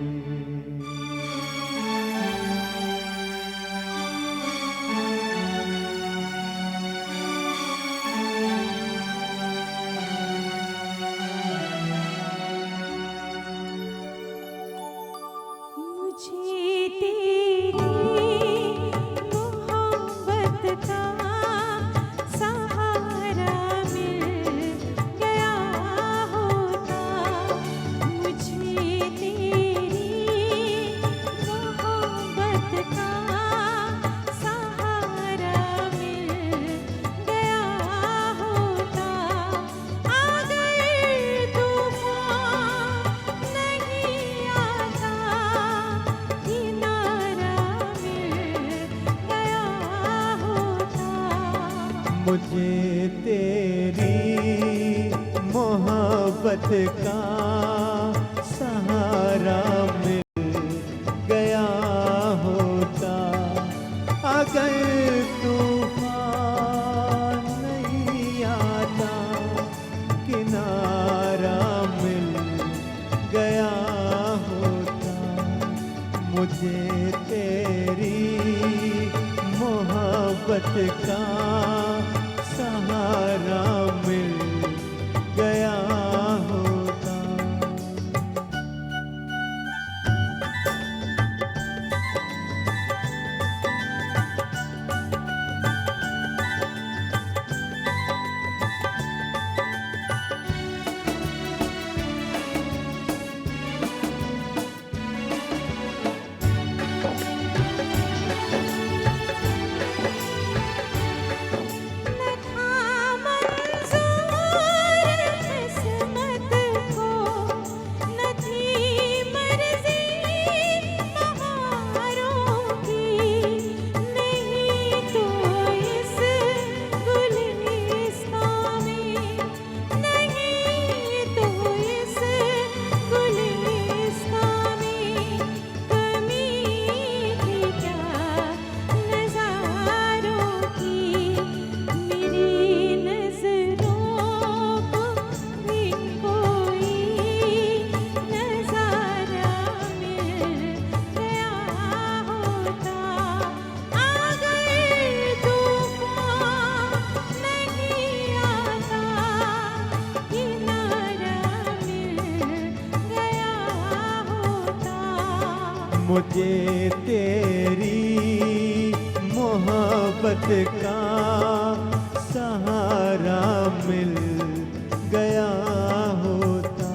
मोहब्बत का सहारा मिल गया होता, अगर तूफान नहीं आता, किनारा मिल गया होता, मुझे तेरी मोहब्बत का सहारा मिल गया होता। न था मंजूर किस्मत को, न थी मर्जी बहारों की, नहीं तो इस गुलिस्तां में, नहीं तो इस गुलिस्तां में कमी थी क्या नज़ारों की, मेरी नज़रों को भी कोई नज़ारा मिल गया होता, अगर तूफान नहीं आता, किनारा मिल गया होता। मुझे तेरी मोहब्बत का सहारा मिल गया होता।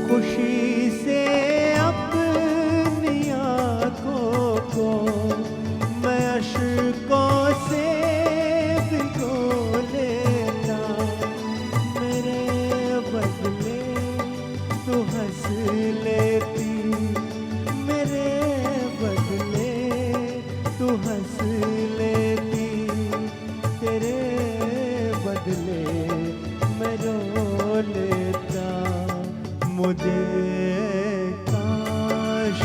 खुशी से अपनी आँखों को मैं अश्कों से भिगो लेता, मेरे बदले तू हंस लेती, मेरे बदले तू हंस लेती, तेरे बदले मैं रो लेता, मुझे काश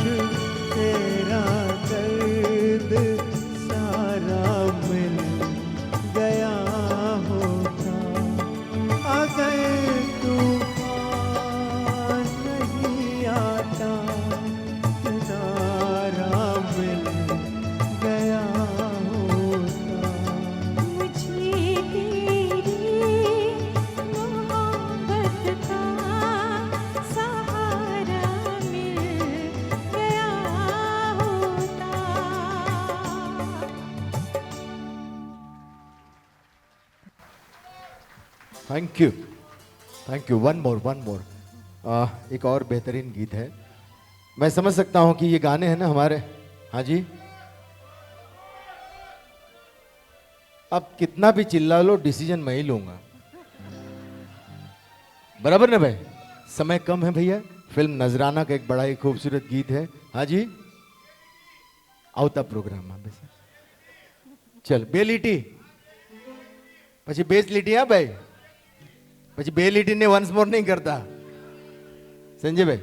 तेरा दर्द सारा मिल गया होता, अगर तूफान नहीं आता, किनारा मिल गया होता। मुझे तेरी मोहब्बत का सहारा मिल गया होता। Thank you, thank you. One more. एक और बेहतरीन गीत है। मैं समझ सकता हूं कि ये गाने हैं ना हमारे। हाँ जी, अब कितना भी चिल्ला लो, डिसीजन मैं ही लूंगा, बराबर ना भाई? समय कम है भैया। फिल्म नजराना का एक बड़ा ही खूबसूरत गीत है। हाँ जी, आवता प्रोग्राम में चल બે લીટી પછી બેસ લીટી, હા ભાઈ, પછી બે લીટીને વન્સ મોર નહીં કરતા, સંજય ભાઈ।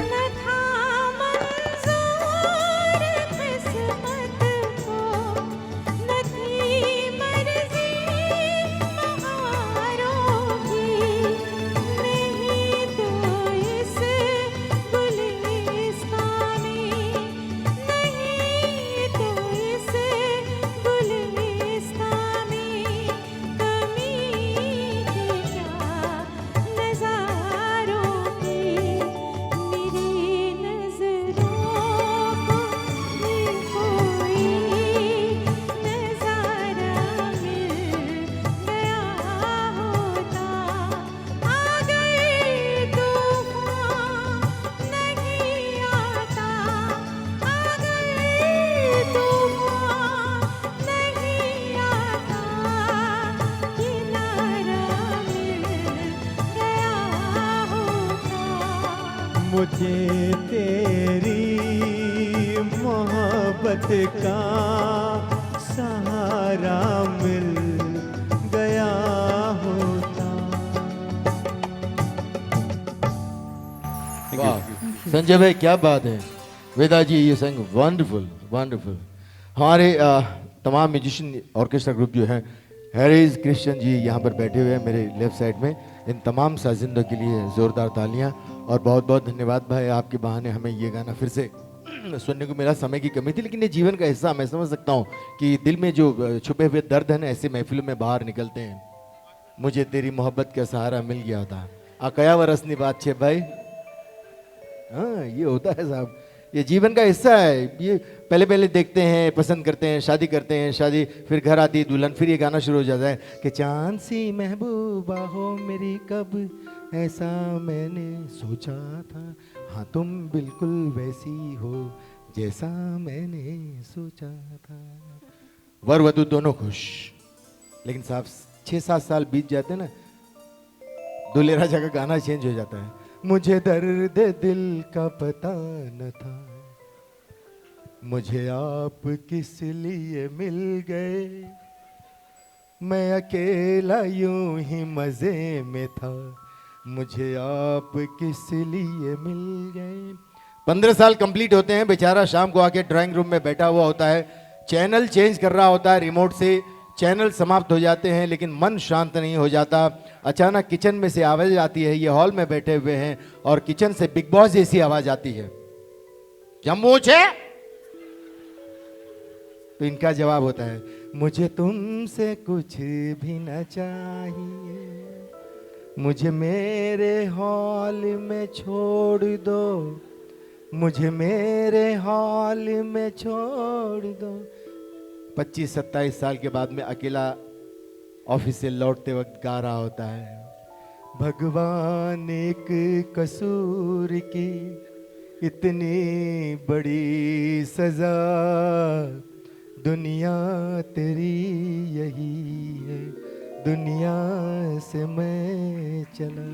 न था मंजूर मुझे तेरी मोहब्बत का सहारा मिल गया होता। वाह संजय भाई क्या बात है। वेदा जी ये संग वंडरफुल वंडरफुल। हमारे तमाम म्यूजिशियन ऑर्केस्ट्रा ग्रुप जो है, हैरिस क्रिश्चियन जी यहाँ पर बैठे हुए हैं मेरे लेफ्ट साइड में। इन तमाम साजिंदों के लिए ज़ोरदार तालियां और बहुत बहुत धन्यवाद भाई, आपके बहाने हमें ये गाना फिर से सुनने को मिला। समय की कमी थी लेकिन ये जीवन का हिस्सा, मैं समझ सकता हूँ कि दिल में जो छुपे हुए दर्द है ना, ऐसे महफिलों में बाहर निकलते हैं। मुझे तेरी मोहब्बत का सहारा मिल गया था। कया वरसनी बात छे भाई। हाँ ये होता है साहब, ये जीवन का हिस्सा है। ये पहले पहले देखते हैं, पसंद करते हैं, शादी करते हैं, शादी फिर घर आती है दुल्हन, फिर ये गाना शुरू हो जाता है कि चांद सी महबूबा हो मेरी कब ऐसा मैंने सोचा था, हाँ तुम बिल्कुल वैसी हो जैसा मैंने सोचा था। वर वधू दोनों खुश, लेकिन साहब 6-7 साल बीत जाते ना, दूल्हे राजा का गाना चेंज हो जाता है। मुझे दर्द दिल का पता न था, मुझे आप किस लिए मिल गए, मैं अकेला यूं ही मजे में था, मुझे आप किस लिए मिल गए। 15 साल कंप्लीट होते हैं, बेचारा शाम को आके ड्राइंग रूम में बैठा हुआ होता है, चैनल चेंज कर रहा होता है रिमोट से, चैनल समाप्त हो जाते हैं लेकिन मन शांत नहीं हो जाता। अचानक किचन में से आवाज आती है, ये हॉल में बैठे हुए हैं और किचन से बिग बॉस जैसी आवाज आती है, जम्मू छे। तो इनका जवाब होता है, मुझे तुमसे कुछ भी न चाहिए, मुझे मेरे हॉल में छोड़ दो, मुझे मेरे हॉल में छोड़ दो। 25-27 साल के बाद में अकेला ऑफिस से लौटते वक्त गा रहा होता है, भगवान एक कसूर की इतनी बड़ी सजा, दुनिया तेरी यही है, दुनिया से मैं चला।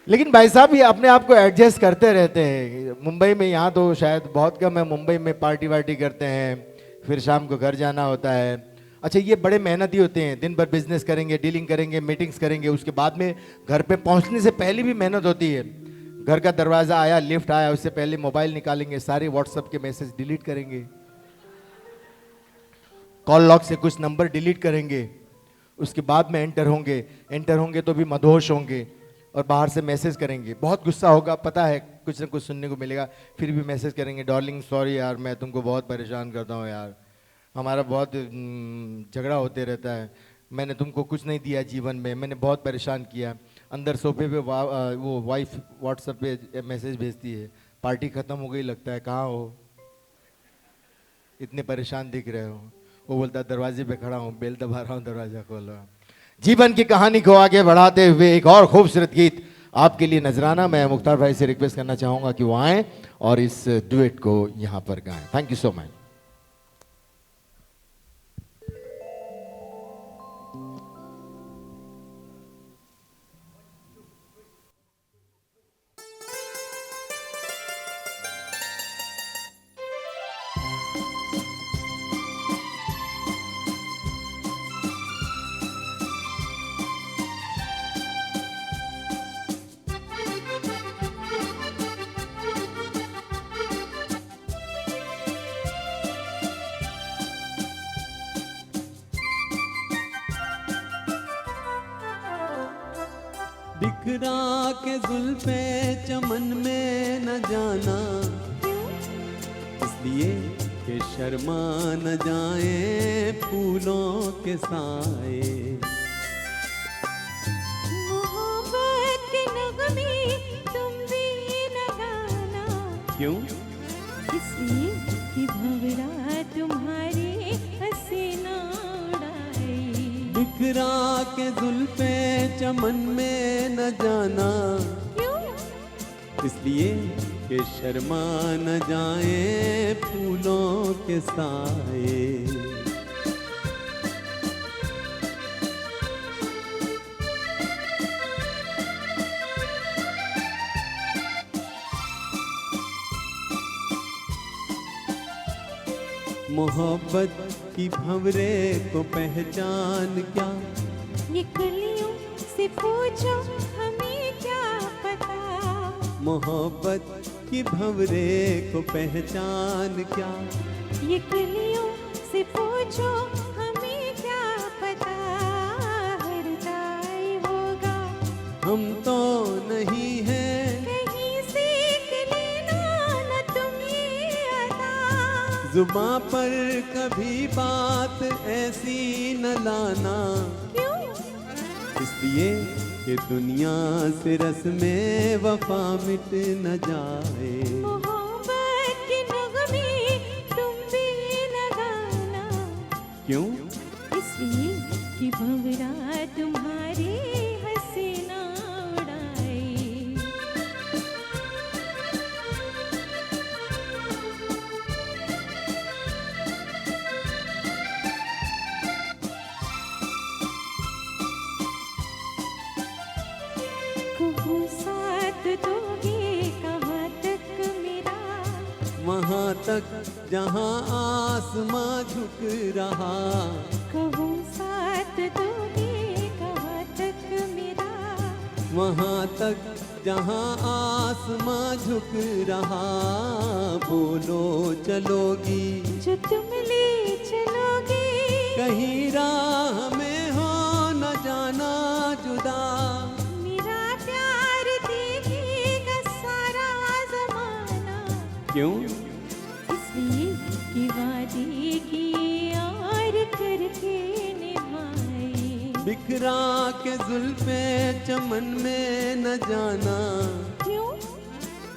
लेकिन भाई साहब ये अपने आप को एडजस्ट करते रहते हैं। मुंबई में, यहाँ तो शायद बहुत कम है, मुंबई में पार्टी वार्टी करते हैं, फिर शाम को घर जाना होता है। अच्छा ये बड़े मेहनती होते हैं, दिन भर बिजनेस करेंगे, डीलिंग करेंगे, मीटिंग्स करेंगे, उसके बाद में घर पे पहुंचने से पहले भी मेहनत होती है। घर का दरवाज़ा आया, लिफ्ट आया, उससे पहले मोबाइल निकालेंगे, सारे व्हाट्सएप के मैसेज डिलीट करेंगे, कॉल लॉग से कुछ नंबर डिलीट करेंगे, उसके बाद में एंटर होंगे तो भी मदहोश होंगे और बाहर से मैसेज करेंगे। बहुत गुस्सा होगा, पता है कुछ ना कुछ सुनने को मिलेगा, फिर भी मैसेज करेंगे, डार्लिंग सॉरी यार मैं तुमको बहुत परेशान करता हूँ यार, हमारा बहुत झगड़ा होते रहता है, मैंने तुमको कुछ नहीं दिया जीवन में, मैंने बहुत परेशान किया। अंदर सोफे पे वो वाइफ व्हाट्सएप पे मैसेज भेजती है, पार्टी ख़त्म हो गई लगता है, कहाँ हो, इतने परेशान दिख रहे हो। वो बोलता है दरवाजे पे खड़ा हूँ, बेल दबा रहा हूँ, दरवाजा खोलो। जीवन की कहानी को आगे बढ़ाते हुए एक और खूबसूरत गीत आपके लिए नजराना। मैं मुख्तार भाई से रिक्वेस्ट करना चाहूँगा कि वो आएँ और इस डुएट को यहाँ पर गाएं। Thank you so much. बिखरा के जुल्फे चमन में न जाना, इसलिए कि शर्मा न जाए फूलों के साए। मोहब्बत के नगमे तुम भी न गाना, क्यों? इसलिए कि भंवरा तुम्हारे हसीना उड़ाए। बिखरा के जुल्फे चमन में न जाना, क्यों? इसलिए कि शर्मा न जाए फूलों के साए। मोहब्बत की भंवरे को पहचान क्या? ये कलियों से पूछो हमें क्या पता। मोहब्बत की भंवरे को पहचान क्या? ये कलियों से पूछो हमें क्या पता। हर जाए होगा हम तो नहीं हैं, कहीं सीख लेना न तुम ये अदा। जुबां पर कभी बात ऐसी न लाना, क्यों? इसलिए कि दुनिया से रस्में वफा मिट न जाए। मोहब्बत के नगमे तुम भी न गाना। क्यों? इसलिए कि भंवरा तुम्हारे हंसी ना उड़ाए। कहूँ साथ दोगे कहाँ तक मेरा। वहाँ तक जहाँ आसमां झुक रहा। कहूँ साथ दोगे कहाँ तक मेरा। वहाँ तक जहाँ आसमां झुक रहा। बोलो चलोगी जो तुम ले चलोगे। कहीं राह में हो न जाना जुदा। मेरा प्यार देखेगा सारा जमाना। क्यों? इसलिए कि वादे किए और करके निभाए। बिखरा के जुल्फे चमन में न जाना, क्यों?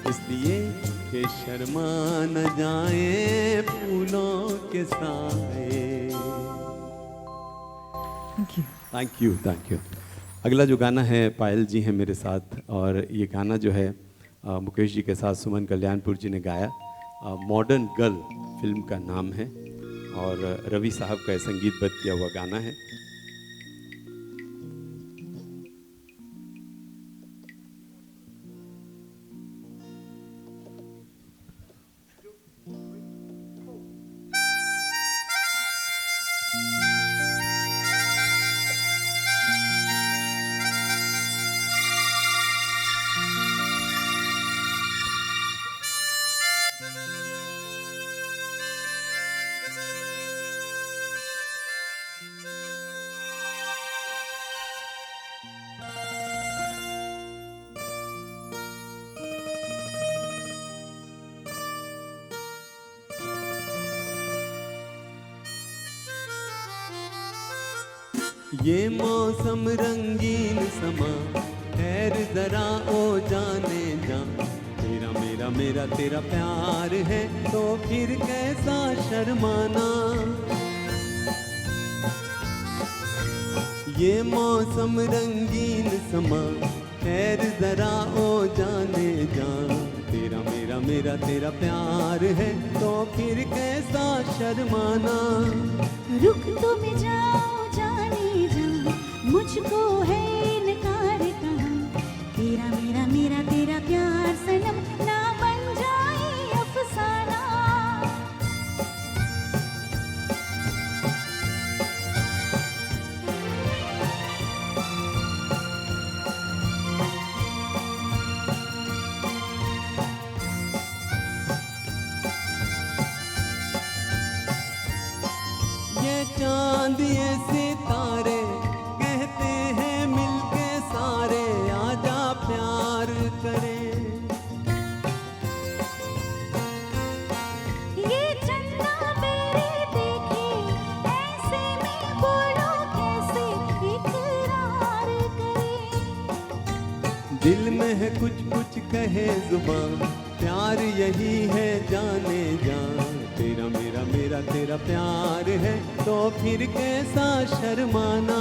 इसलिए कि शर्मा न जाए फूलों के साए। Thank you, thank you. अगला जो गाना है, पायल जी हैं मेरे साथ, और ये गाना जो है मुकेश जी के साथ सुमन कल्याणपुर जी ने गाया। मॉडर्न गर्ल फिल्म का नाम है और रवि साहब का संगीतबद्ध किया हुआ गाना है। ये मौसम रंगीन समा, खैर जरा ओ जाने जा। तेरा मेरा मेरा तेरा प्यार है तो फिर कैसा शर्माना। ये मौसम रंगीन समा, खैर जरा ओ जाने जा। तेरा मेरा मेरा तेरा प्यार है तो फिर कैसा शर्माना। रुक तो मैं जाऊं जाने जा, मुझको है इनकार कहाँ। तेरा मेरा मेरा तेरा प्यार सनम ना बन जाए अफसाना। ये चांद ये सितारे कहते हैं मिलके सारे, आजा प्यार करें। ये चंदा मेरे देखे ऐसे में बोलो कैसे इकरार करे। दिल में है कुछ कुछ कहे जुबान, प्यार यही है जाने जान। तेरा मेरा मेरा तेरा प्यार है तो फिर कैसा शर्माना।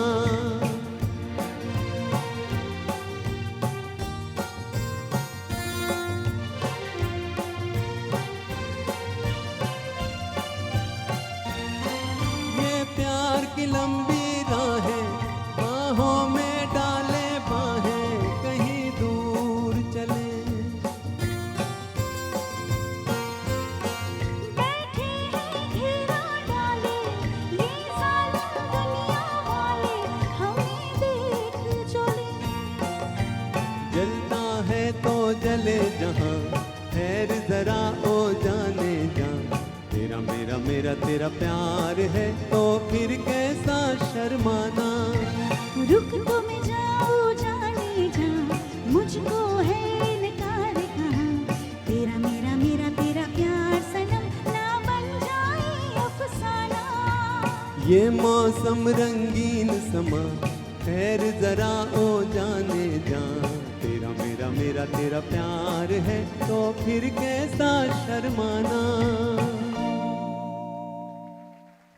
ये प्यार की लंबी राहें, बाहों में डाले बाहें, कहीं दूर चले। बैठे हैं घेरा मेरा मेरा तेरा प्यार है तो फिर कैसा शर्माना। रुक तो मैं जाऊँ जाने जा, मुझको है इनकार कहाँ। तेरा मेरा मेरा तेरा प्यार सनम ना बन जाए अफसाना। ये मौसम रंगीन समा खैर जरा ओ जाने जा। तेरा मेरा मेरा तेरा प्यार है तो फिर कैसा शर्माना।